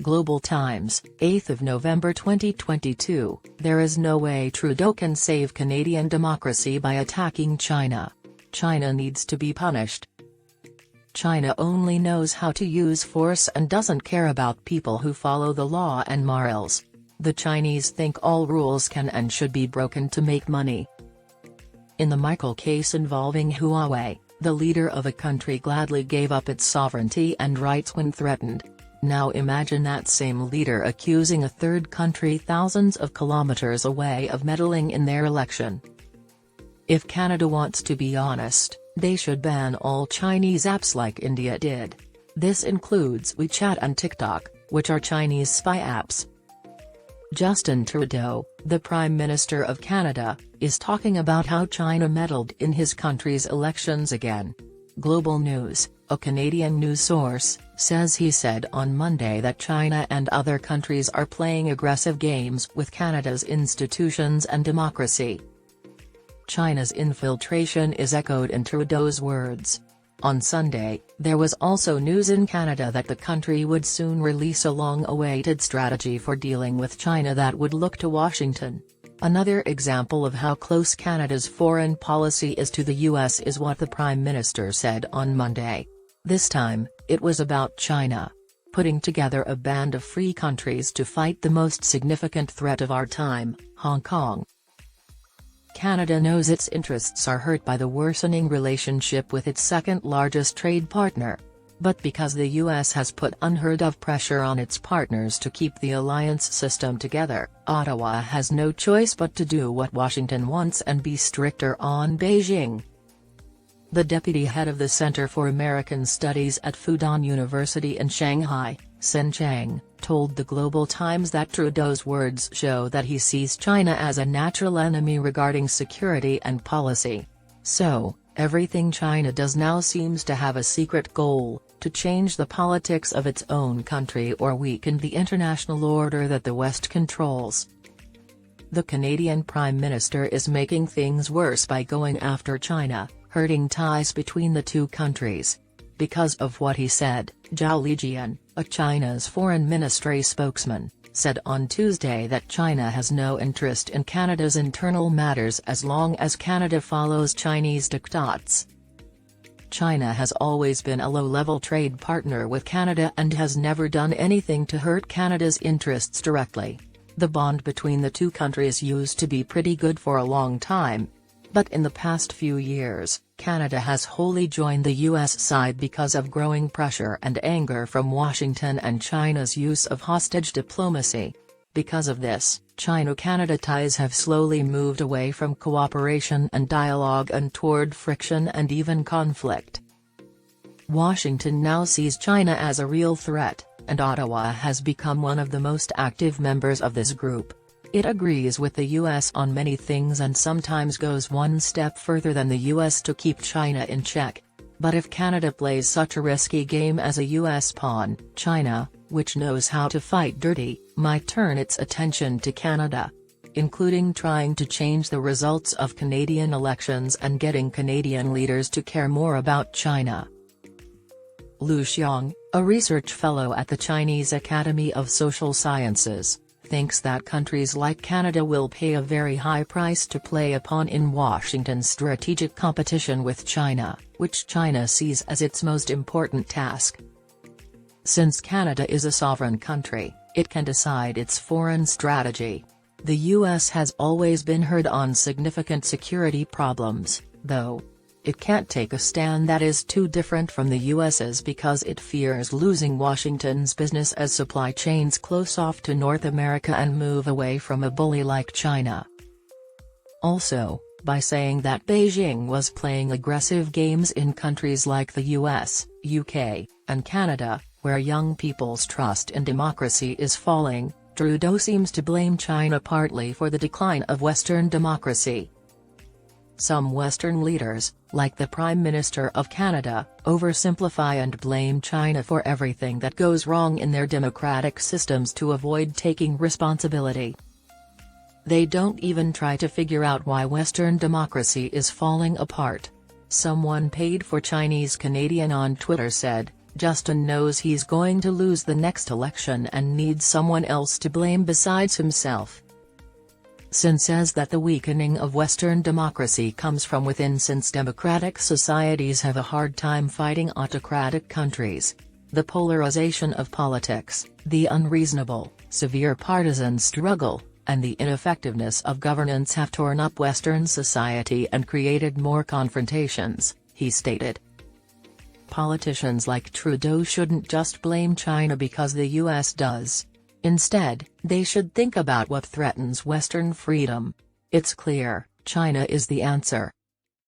Global Times, 8 November 2022, there is no way Trudeau can save Canadian democracy by attacking China. China needs to be punished. China only knows how to use force and doesn't care about people who follow the law and morals. The Chinese think all rules can and should be broken to make money. In the Michael case involving Huawei, the leader of a country gladly gave up its sovereignty and rights when threatened. Now imagine that same leader accusing a third country thousands of kilometers away of meddling in their election. If Canada wants to be honest, they should ban all Chinese apps like India did. This includes WeChat and TikTok, which are Chinese spy apps. Justin Trudeau, the Prime Minister of Canada, is talking about how China meddled in his country's elections again. Global News, a Canadian news source, says he said on Monday that China and other countries are playing aggressive games with Canada's institutions and democracy. China's infiltration is echoed in Trudeau's words. On Sunday, there was also news in Canada that the country would soon release a long-awaited strategy for dealing with China that would look to Washington. Another example of how close Canada's foreign policy is to the US is what the Prime Minister said on Monday. This time, it was about China. Putting together a band of free countries to fight the most significant threat of our time, Hong Kong. Canada knows its interests are hurt by the worsening relationship with its second-largest trade partner. But because the US has put unheard-of pressure on its partners to keep the alliance system together, Ottawa has no choice but to do what Washington wants and be stricter on Beijing. The deputy head of the Center for American Studies at Fudan University in Shanghai, Sen Chang, told the Global Times that Trudeau's words show that he sees China as a natural enemy regarding security and policy. So, everything China does now seems to have a secret goal: to change the politics of its own country or weaken the international order that the West controls. The Canadian Prime Minister is making things worse by going after China, hurting ties between the two countries. Because of what he said, Zhao Lijian, a China's foreign ministry spokesman, said on Tuesday that China has no interest in Canada's internal matters as long as Canada follows Chinese diktats. China has always been a low-level trade partner with Canada and has never done anything to hurt Canada's interests directly. The bond between the two countries used to be pretty good for a long time. But in the past few years, Canada has wholly joined the US side because of growing pressure and anger from Washington and China's use of hostage diplomacy. Because of this, China-Canada ties have slowly moved away from cooperation and dialogue and toward friction and even conflict. Washington now sees China as a real threat, and Ottawa has become one of the most active members of this group. It agrees with the US on many things and sometimes goes one step further than the US to keep China in check. But if Canada plays such a risky game as a US pawn, China, which knows how to fight dirty, might turn its attention to Canada, including trying to change the results of Canadian elections and getting Canadian leaders to care more about China. Lu Xiang, a research fellow at the Chinese Academy of Social Sciences, thinks that countries like Canada will pay a very high price to play upon in Washington's strategic competition with China, which China sees as its most important task. Since Canada is a sovereign country, it can decide its foreign strategy. The US has always been heard on significant security problems, though. It can't take a stand that is too different from the US's because it fears losing Washington's business as supply chains close off to North America and move away from a bully like China. Also, by saying that Beijing was playing aggressive games in countries like the US, UK, and Canada, where young people's trust in democracy is falling, Trudeau seems to blame China partly for the decline of Western democracy. Some Western leaders, like the Prime Minister of Canada, oversimplify and blame China for everything that goes wrong in their democratic systems to avoid taking responsibility. They don't even try to figure out why Western democracy is falling apart. Someone paid for Chinese Canadian on Twitter said, Justin knows he's going to lose the next election and needs someone else to blame besides himself. Sin says that the weakening of Western democracy comes from within, since democratic societies have a hard time fighting autocratic countries. The polarization of politics, the unreasonable, severe partisan struggle, and the ineffectiveness of governance have torn up Western society and created more confrontations, he stated. Politicians like Trudeau shouldn't just blame China because the US does. Instead, they should think about what threatens Western freedom. It's clear, China is the answer.